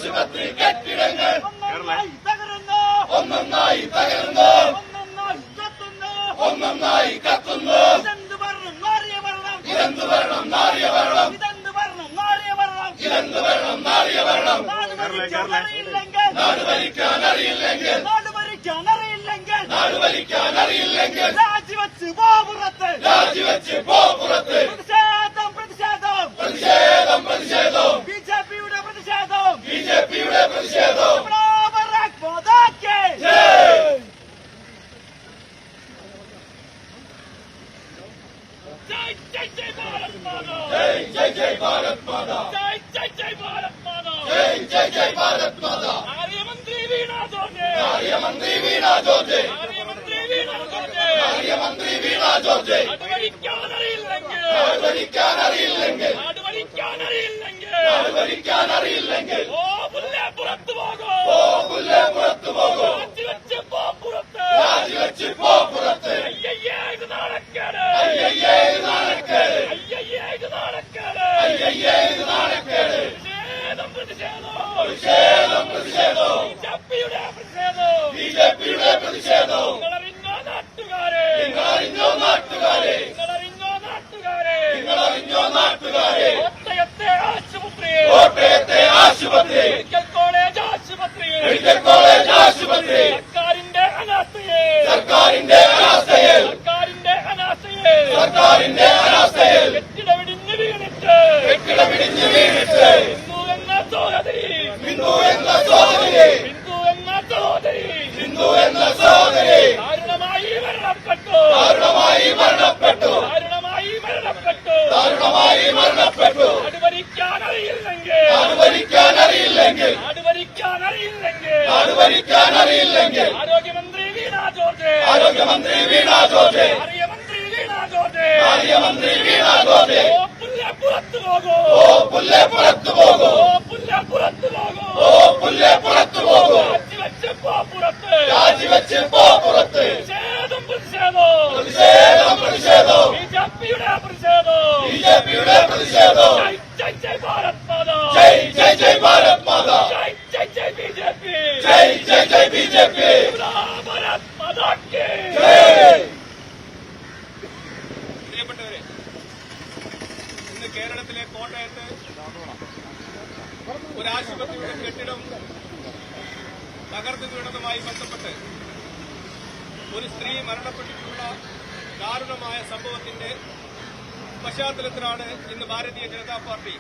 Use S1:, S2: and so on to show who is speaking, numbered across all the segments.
S1: ആശുപത്രി കെട്ടിടങ്ങൾ
S2: ഒന്നൊന്നായി തകരുന്നു,
S1: ഒന്നൊന്നായി തകരുന്നു,
S2: ഒന്നൊന്നായി കത്തുന്നു.
S1: ഇതെന്ത് ഭരണം നാറിയ ഭരണം,
S2: ഇതെന്ത് ഭരണം നാറിയ ഭരണം,
S1: ഇതെന്ത് ഭരണം നാറിയ ഭരണം.
S2: ഇതെന്ത് ഭരണം നാറിയ ഭരണം.
S1: നാട് ഭരിക്കാൻ അറിയില്ലെങ്കിൽ,
S2: നാട് ഭരിക്കാൻ അറിയില്ലെങ്കിൽ,
S1: നാട് ഭരിക്കാൻ അറിയില്ലെങ്കിൽ,
S2: നാട് ഭരിക്കാൻ അറിയില്ലെങ്കിൽ
S1: രാജിവെച്ച് പോ പുറത്ത്,
S2: രാജിവെച്ച് പോ പുറത്ത്.
S1: പ്രതിഷേധം പ്രതിഷേധം
S2: പ്രതിഷേധം പ്രതിഷേധം,
S1: ബിജെപിയുടെ പ്രതിഷേധം,
S2: ബിജെപിയുടെ പ്രതിഷേധം.
S1: ബറാക് മോദാക്ക്
S2: ജയ്.
S1: ജയ് ജയ് ജയ് ഭാരത് മാതാ,
S2: ജയ് ജയ് ജയ് ഭാരത് മാതാ,
S1: ജയ് ജയ് ജയ് ഭാരത് മാതാ.
S2: ജയ് ജയ് ജയ് ഭാരത് മാതാ.
S1: ആര്യമന്ത്രി വീണ ജോർജ്,
S2: ആര്യമന്ത്രി വീണ ജോർജ്,
S1: ആര്യമന്ത്രി വീണ ജോർജ്.
S2: ആര്യമന്ത്രി വീണ ജോർജ്.
S1: നാട് ഭരിക്കാൻ അറിയില്ലെങ്കിൽ,
S2: നാട് ഭരിക്കാൻ അറിയില്ലെങ്കിൽ,
S1: നാട് ഭരിക്കാൻ അറിയില്ലെങ്കിൽ,
S2: നാട് ഭരിക്കാൻ അറിയില്ലെങ്കിൽ
S1: ഓ പുല്ലേ പുറത്തു പോകൂ,
S2: ഓ പുല്ലേ പുറത്തു പോകൂ.
S1: രാജിവെച്ച് പോ പുറത്ത്.
S2: രാജിവെച്ച് പോ പുറത്ത്.
S1: അയ്യയ്യേ ഇത് നാണക്കേട്,
S2: അയ്യയ്യേ ഇത് നാണക്കേട്,
S1: അയ്യയ്യേ ഇത് നാണക്കേട്.
S2: അയ്യയ്യേ ഇത് നാണക്കേട്.
S1: പ്രതിഷേധം പ്രതിഷേധം,
S2: പ്രതിഷേധം പ്രതിഷേധം,
S1: ബിജെപിയുടെ പ്രതിഷേധം.
S2: ബിജെപിയുടെ പ്രതിഷേധം.
S1: നിങ്ങളറിഞ്ഞോ നാട്ടുകാരെ,
S2: നിങ്ങളറിഞ്ഞോ നാട്ടുകാരെ,
S1: നിങ്ങളറിഞ്ഞോ നാട്ടുകാരെ.
S2: നിങ്ങളറിഞ്ഞോ നാട്ടുകാരെ.
S1: കോട്ടയത്തെ ആശുപത്രി,
S2: കോട്ടയത്തെ ആശുപത്രി,
S1: മെഡിക്കൽ കോളേജ് ആശുപത്രി,
S2: മെഡിക്കൽ കോളേജ് ആശുപത്രി
S1: സർക്കാരിന്റെ അനാസ്ഥയെ,
S2: സർക്കാരിന്റെ അനാസ്ഥയിൽ,
S1: സർക്കാരിന്റെ അനാസ്ഥയെ.
S2: സർക്കാരിന്റെ അനാസ്ഥയിൽ
S1: കെട്ടിടമിടിഞ്ഞ് വീണിട്ട്,
S2: കെട്ടിടമിടിഞ്ഞ് വീണിട്ട്
S1: ഹിന്ദു എന്ന സഹോദരി,
S2: ഹിന്ദു എന്ന സഹോദരി,
S1: ഹിന്ദു എന്ന സഹോദരി
S2: ഹിന്ദു എന്ന സഹോദരി
S1: ദാരുണമായി മരണപ്പെട്ടു,
S2: ദാരുണമായി മരണപ്പെട്ടു,
S1: ദാരുണമായി മരണപ്പെട്ടു.
S2: ദാരുണമായി മരണപ്പെട്ടു.
S1: നാട് ഭരിക്കാൻ അറിയില്ലെങ്കിൽ,
S2: നാട് ഭരിക്കാൻ അറിയില്ലെങ്കിൽ,
S1: നാട് ഭരിക്കാൻ അറിയില്ലെങ്കിൽ.
S2: നാട് ഭരിക്കാൻ അറിയില്ലെങ്കിൽ
S1: ആരോഗ്യമന്ത്രി വീണ ജോർജ്,
S2: ആരോഗ്യമന്ത്രി വീണ ജോർജ്,
S1: ആരോഗ്യമന്ത്രി വീണ ജോർജ്.
S2: ആരോഗ്യമന്ത്രി വീണ ജോർജ്.
S1: ഓ പുല്ലേ പുറത്തു പോകൂ,
S2: ഓ പുല്ലേ പുറത്തു പോകൂ,
S1: ഓ പുല്ലേ പുറത്തു പോകൂ.
S2: ഓ പുല്ലേ പുറത്തു പോകൂ.
S1: രാജിവെച്ച് പോ പുറത്ത്.
S2: രാജിവെച്ച് പോ പുറത്ത്.
S1: പ്രതിഷേധം പ്രതിഷേധം,
S2: പ്രതിഷേധം പ്രതിഷേധം,
S1: ബിജെപിയുടെ പ്രതിഷേധം.
S2: ബിജെപിയുടെ പ്രതിഷേധം.
S1: ജയ് ജയ് ജയ് ഭാരത് മാതാ,
S2: ജയ് ജയ് ജയ് ഭാരത് മാതാ,
S1: ജയ് ജയ് ജയ് ബിജെപി,
S2: ജയ് ജയ് ജയ് ബിജെപി.
S1: ഭാരത് മാതാക്ക്
S2: ജയ്.
S3: പ്രിയപ്പെട്ടവരെ, ഇന്ന് കേരളത്തിലെ കോട്ടയത്ത് ഒരു ആശുപത്രിയുടെ കെട്ടിടം തകർന്നു വീണതുമായി ബന്ധപ്പെട്ട് ഒരു സ്ത്രീ മരണപ്പെട്ടിട്ടുള്ള ദാരുണമായ സംഭവത്തിന്റെ പശ്ചാത്തലത്തിലാണ് ഇന്ന് ഭാരതീയ ജനതാ പാർട്ടി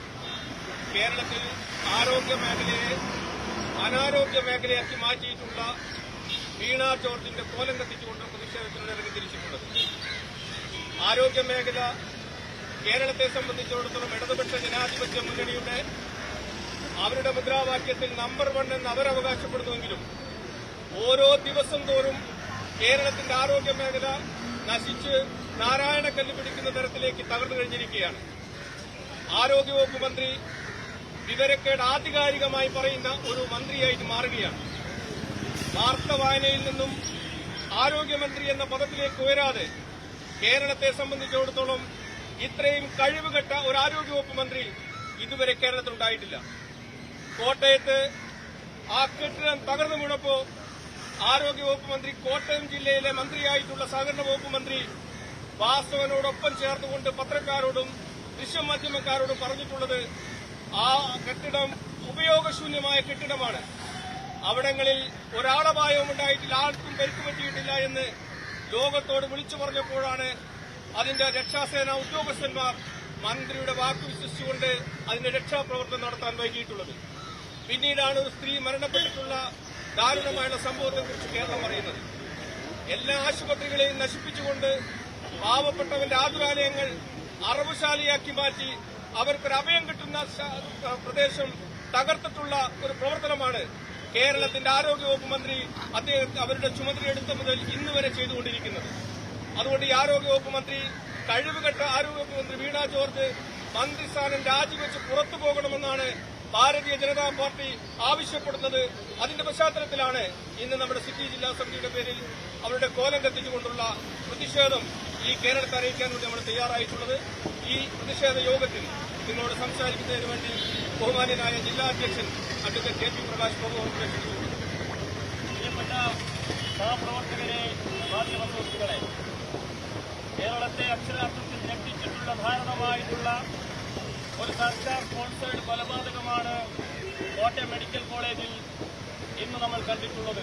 S3: കേരളത്തിൽ ആരോഗ്യ മേഖലയെ അനാരോഗ്യ മേഖലയാക്കി മാറ്റിയിട്ടുള്ള വീണ ജോർജിന്റെ കോലം കത്തിച്ചുകൊണ്ട് പ്രതിഷേധത്തിന് ഇറങ്ങിത്തിരിച്ചിട്ടുള്ളത്. ആരോഗ്യ മേഖല കേരളത്തെ സംബന്ധിച്ചിടത്തോളം ഇടതുപക്ഷ ജനാധിപത്യ മുന്നണിയുടെ അവരുടെ മുദ്രാവാക്യത്തിൽ നമ്പർ 1 എന്ന് അവരവകാശപ്പെടുന്നുവെങ്കിലും ഓരോ ദിവസം തോറും കേരളത്തിന്റെ ആരോഗ്യ മേഖല നശിച്ച് നാരായണക്കല്ല് പിടിക്കുന്ന തരത്തിലേക്ക് തകർന്നു കഴിഞ്ഞിരിക്കുകയാണ്. ആരോഗ്യവകുപ്പ് മന്ത്രി വിവരക്കേട് ആധികാരികമായി പറയുന്ന ഒരു മന്ത്രിയായിട്ട് മാറുകയാണ്. വാർത്ത വായനയിൽ നിന്നും ആരോഗ്യമന്ത്രി എന്ന പദത്തിലേക്ക് ഉയരാതെ കേരളത്തെ സംബന്ധിച്ചിടത്തോളം ഇത്രയും കഴിവുകെട്ട ഒരു ആരോഗ്യവകുപ്പ് മന്ത്രി ഇതുവരെ കേരളത്തിലുണ്ടായിട്ടില്ല. കോട്ടയത്ത് ആ കെട്ടിടം തകർന്നു വീണപ്പോ ആരോഗ്യവകുപ്പ് മന്ത്രി കോട്ടയം ജില്ലയിലെ മന്ത്രിയായിട്ടുള്ള സഹകരണ വകുപ്പ് മന്ത്രി വാസവനോടൊപ്പം ചേർന്നുകൊണ്ട് പത്രക്കാരോടും ദൃശ്യമാധ്യമക്കാരോടും പറഞ്ഞിട്ടുള്ളത് ആ കെട്ടിടം ഉപയോഗശൂന്യമായ കെട്ടിടമാണ്, അവിടങ്ങളിൽ ഒരാളപായവും ഉണ്ടായിട്ടില്ല, ആർക്കും പരിക്ക് പറ്റിയിട്ടില്ല എന്ന് ലോകത്തോട് വിളിച്ചു പറഞ്ഞപ്പോഴാണ് അതിന്റെ രക്ഷാസേന ഉദ്യോഗസ്ഥന്മാർ മന്ത്രിയുടെ വാക്ക് വിശ്വസിച്ചുകൊണ്ട് അതിന്റെ രക്ഷാപ്രവർത്തനം നടത്താൻ വൈകിയിട്ടുള്ളത്. പിന്നീടാണ് ഒരു സ്ത്രീ മരണപ്പെട്ടിട്ടുള്ള ദാരുണമായുള്ള സംഭവത്തെക്കുറിച്ച് കേരളം പറയുന്നത്. എല്ലാ ആശുപത്രികളെയും നശിപ്പിച്ചുകൊണ്ട് പാവപ്പെട്ടവന്റെ ആതുരാലയങ്ങൾ അറവുശാലയാക്കി മാറ്റി അവർക്കൊരു അഭയം കിട്ടുന്ന പ്രദേശം തകർത്തിട്ടുള്ള ഒരു പ്രവർത്തനമാണ് കേരളത്തിന്റെ ആരോഗ്യവകുപ്പ് മന്ത്രി അവരുടെ ചുമതലയെടുത്ത മുതൽ ഇന്നുവരെ ചെയ്തുകൊണ്ടിരിക്കുന്നത്. അതുകൊണ്ട് ഈ ആരോഗ്യവകുപ്പ് മന്ത്രി, കഴിവുകെട്ട ആരോഗ്യവകുപ്പ് മന്ത്രി വീണ ജോർജ് മന്ത്രിസ്ഥാനം രാജിവെച്ച് പുറത്തു പോകണമെന്നാണ് ഭാരതീയ ജനതാ പാർട്ടി ആവശ്യപ്പെടുന്നത്. അതിന്റെ പശ്ചാത്തലത്തിലാണ് ഇന്ന് നമ്മുടെ സിറ്റി ജില്ലാ സമിതിയുടെ പേരിൽ അവരുടെ കോലം കത്തിച്ചുകൊണ്ടുള്ള പ്രതിഷേധം ഈ കേരളത്തെ അറിയിക്കാൻ വേണ്ടി നമ്മൾ തയ്യാറായിട്ടുള്ളത്. ഈ പ്രതിഷേധ യോഗത്തിൽ നിങ്ങളോട് സംസാരിക്കുന്നതിന് വേണ്ടി ബഹുമാന്യനായ ജില്ലാ അധ്യക്ഷൻ advocate K P Prakash Babu
S1: പ്രിയപ്പെട്ട സഹപ്രവർത്തകരെ, മാധ്യമ സുഹൃത്തുക്കളെ, കേരളത്തെ അക്ഷരാർത്ഥത്തിൽ ഞെട്ടിച്ചിട്ടുള്ള ധാരണമായിട്ടുള്ള ഒരു സർക്കാർ സ്പോൺസേഡ് കൊലപാതകമാണ് കോട്ടയം മെഡിക്കൽ കോളേജിൽ ഇന്ന് നമ്മൾ കണ്ടിട്ടുള്ളത്.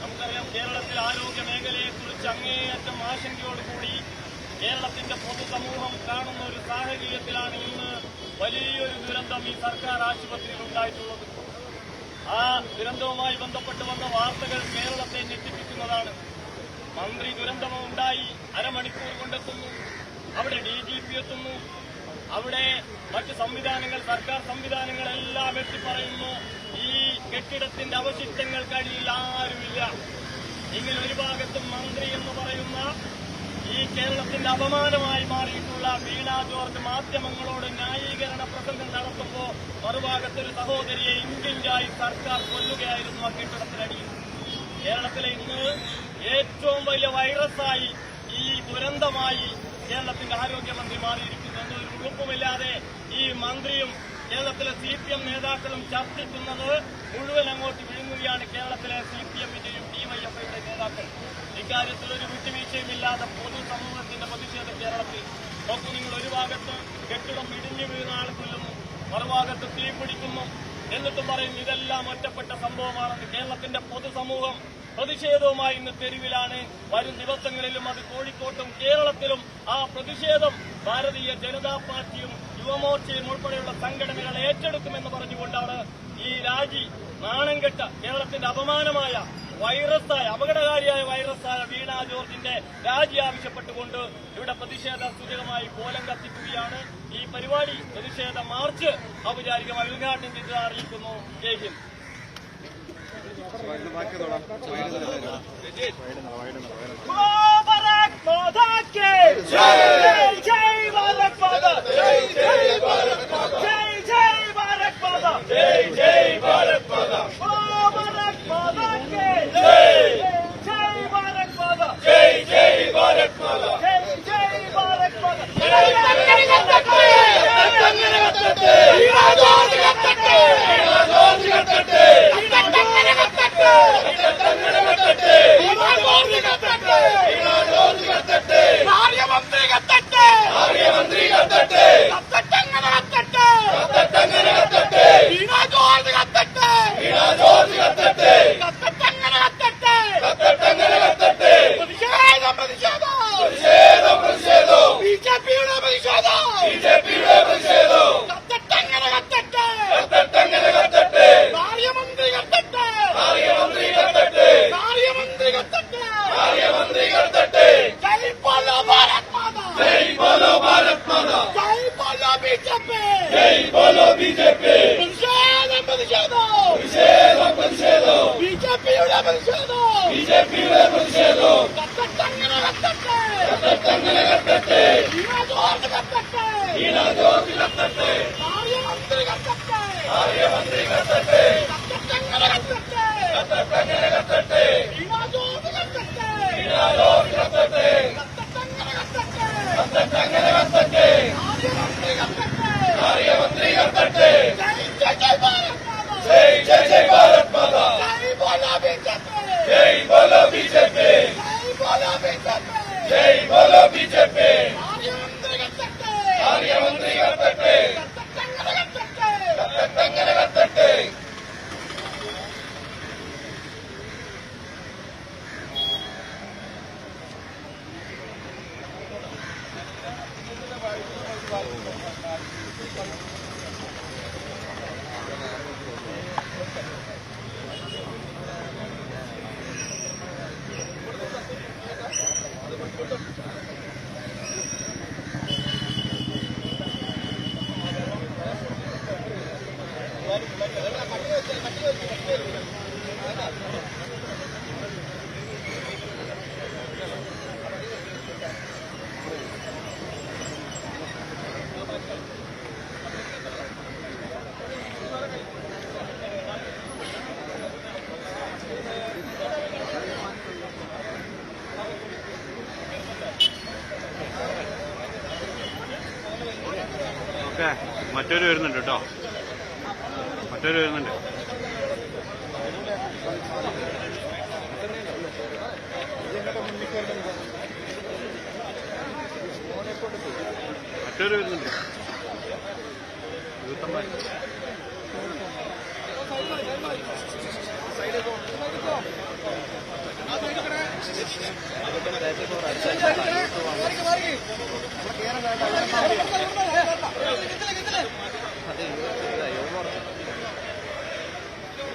S1: നമുക്കറിയാം, കേരളത്തിൽ ആരോഗ്യ മേഖലയെക്കുറിച്ച് അങ്ങേയറ്റം ആശങ്കയോടുകൂടി കേരളത്തിന്റെ പൊതുസമൂഹം കാണുന്ന ഒരു സാഹചര്യത്തിലാണ് ഇന്ന് വലിയൊരു ദുരന്തം ഈ സർക്കാർ ആശുപത്രിയിൽ ഉണ്ടായിട്ടുള്ളത്. ആ ദുരന്തവുമായി ബന്ധപ്പെട്ട് വന്ന വാർത്തകൾ കേരളത്തെ ഞെട്ടിപ്പിക്കുന്നതാണ്. മന്ത്രി ദുരന്തമുണ്ടായി അരമണിക്കൂർ കൊണ്ടെത്തുന്നു, അവിടെ DGP എത്തുന്നു, അവിടെ മറ്റ് സംവിധാനങ്ങൾ, സർക്കാർ സംവിധാനങ്ങളെല്ലാം എത്തിപ്പറയുന്നു ഈ കെട്ടിടത്തിന്റെ അവശിഷ്ടങ്ങൾ കഴിയിൽ ആരുമില്ല. ഇങ്ങനെ ഒരു ഭാഗത്തും മന്ത്രി എന്ന് പറയുന്ന ഈ കേരളത്തിന്റെ അപമാനമായി മാറിയിട്ടുള്ള വീണ ജോർജ് മാധ്യമങ്ങളോട് ന്യായീകരണ പ്രസംഗം നടത്തുമ്പോൾ മറുഭാഗത്തൊരു സഹോദരിയെ ഇഞ്ചിഞ്ചായി സർക്കാർ കൊല്ലുകയായിരുന്നു ആ കെട്ടിടത്തിനടിയിൽ. കേരളത്തിലെ ഇന്ന് ഏറ്റവും വലിയ വൈറസായി ഈ ദുരന്തമായി കേരളത്തിന്റെ ആരോഗ്യമന്ത്രി മാറിയിരിക്കുന്നു എന്നൊരു ഉറപ്പുമില്ലാതെ ഈ മന്ത്രിയും കേരളത്തിലെ CPM നേതാക്കളും ചർച്ചിക്കുന്നത് മുഴുവൻ അങ്ങോട്ട് വിഴുങ്ങുകയാണ് കേരളത്തിലെ CPMന്റെയും DYFIയുടെ നേതാക്കൾ. ഇക്കാര്യത്തിൽ ഒരു വിട്ടുവീഴ്ചയുമില്ലാതെ പൊതുസമൂഹത്തിന്റെ പ്രതിഷേധം കേരളത്തിൽ നോക്കൂ. നിങ്ങൾ ഒരു ഭാഗത്ത് കെട്ടിടം ഇടിഞ്ഞു വീണ ആൾ കൊല്ലുന്നു, മറുഭാഗത്ത് തീ പിടിക്കുന്നു, എന്നിട്ടും പറയും ഇതെല്ലാം ഒറ്റപ്പെട്ട സംഭവമാണെന്ന്. കേരളത്തിന്റെ പൊതുസമൂഹം പ്രതിഷേധവുമായി ഇന്ന് തെരുവിലാണ്. വരും ദിവസങ്ങളിലും അത് കോഴിക്കോട്ടും കേരളത്തിലും ആ പ്രതിഷേധം ഭാരതീയ ജനതാ പാർട്ടിയും യുവമോർച്ചയും ഉൾപ്പെടെയുള്ള സംഘടനകൾ ഏറ്റെടുക്കുമെന്ന് പറഞ്ഞുകൊണ്ടാണ് ഈ രാജി നാണംകെട്ട കേരളത്തിന്റെ അപമാനമായ വൈറസായ അപകടകാരിയായ വൈറസായ വീണ ജോർജിന്റെ രാജി ആവശ്യപ്പെട്ടുകൊണ്ട് ഇവിടെ പ്രതിഷേധ സൂചകമായി കോലം കത്തിക്കുകയാണ്. ഈ പരിപാടി പ്രതിഷേധ മാർച്ച് ഔപചാരികമായി ഉദ്ഘാടനം ചെയ്ത് അറിയിക്കുന്നു. ജയ് ഹിന്ദ്. भारत माता के जय जय भारत माता, जय जय भारत माता, जय जय भारत माता, जय जय भारत माता, भारत माता के जय जय भारत माता, जय जय भारत माता, जय जय भारत माता.
S4: മറ്റൊരു വരുന്നുണ്ട് കേട്ടോ. മറ്റൊരു വരുന്നുണ്ട്. മറ്റൊരു വരുന്നുണ്ട്.
S3: അതെ